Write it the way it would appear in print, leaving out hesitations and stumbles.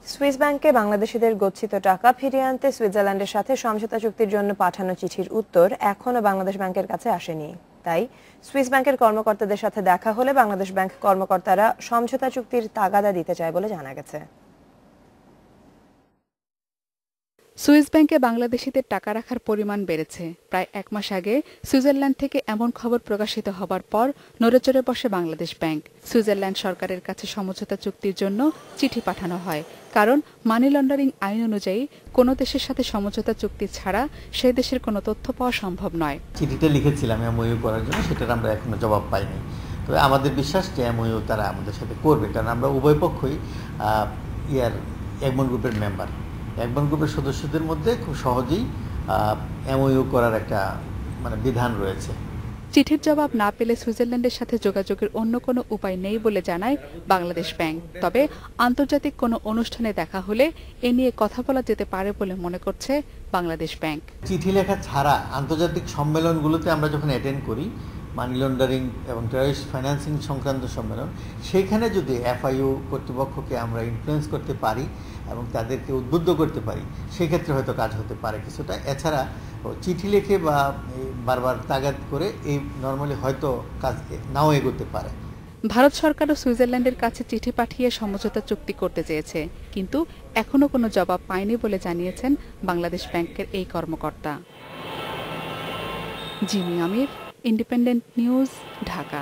Swiss ব্যাংকে বাংলাদেশিদের গচ্ছিত টাকা ফিরিয়ে আনতে সুইজারল্যান্ডের সাথে সমঝোতা চুক্তির জন্য পাঠানো চিঠির উত্তর এখনো বাংলাদেশ ব্যাংকের কাছে আসেনি। তাই সুইস ব্যাংকের কর্মকর্তাদের সাথে দেখা হলে বাংলাদেশ ব্যাংক কর্মকর্তারা সমঝোতা চুক্তির তাগাদা দিতে চায় বলে জানা গেছে। সুইস ব্যাংকে বাংলাদেশিদের টাকা রাখার পরিমাণ বেড়েছে। প্রায় 1 মাস আগে সুইজারল্যান্ড থেকে এমন খবর প্রকাশিত হবার পর নড়েচড়ে বসে বাংলাদেশ ব্যাংক। সুইজারল্যান্ড সরকারের কাছে সমঝোতা চুক্তির জন্য চিঠি পাঠানো হয়, কারণ মানি লন্ডারিং আইন অনুযায়ী কোনো দেশের সাথে সমঝোতা চুক্তি ছাড়া সেই দেশের কোনো তথ্য পাওয়া সম্ভব নয়। চিঠিটা লিখেছিলাম এমওইউ করার জন্য, সেটার আমরা এখনো জবাব পাইনি। তবে আমাদের বিশ্বাস যে এমওইউ তারা আমাদের সাথে করবে, কারণ আমরা উভয় পক্ষই এগমন গ্রুপের মেম্বার। এগমন গ্রুপের সদস্যদের মধ্যে খুব সহজেই এমওইউ করার একটা বিধান রয়েছে। চিঠির জবাব না পেলে সুইজারল্যান্ডের সাথে যোগাযোগের অন্য কোনো উপায় নেই বলে জানায় বাংলাদেশ ব্যাংক। তবে আন্তর্জাতিক কোনো অনুষ্ঠানে দেখা হলে এ নিয়ে কথা বলা যেতে পারে বলে মনে করছে বাংলাদেশ ব্যাংক। চিঠি লেখা ছাড়া আন্তর্জাতিক সম্মেলনগুলোতে আমরা যখন অ্যাটেন্ড করি, মানি লন্ডারিং এবং টেররিস্ট ফাইন্যান্সিং সংক্রান্ত সম্মেলন, সেখানে যদি এফআইইউ কর্তৃপক্ষকে আমরা ইনফ্লুয়েন্স করতে পারি এবং তাদেরকে উদ্বুদ্ধ করতে পারি, সেক্ষেত্রে হয়তো কাজ হতে পারে কিছুটা। এছাড়া চিঠি লিখে বা বারবার তাগাদ করে এই নর্মালি হয়তো কাজ নাও এগোতে পারে। ভারত সরকারও সুইজারল্যান্ডের কাছে চিঠি পাঠিয়ে সমঝোতা চুক্তি করতে চেয়েছে, কিন্তু এখনো কোনো জবাব পায়নি বলে জানিয়েছেন বাংলাদেশ ব্যাংকের এই কর্মকর্তা। জিমি আমির, ইন্ডিপেন্ডেন্ট নিউজ, ঢাকা।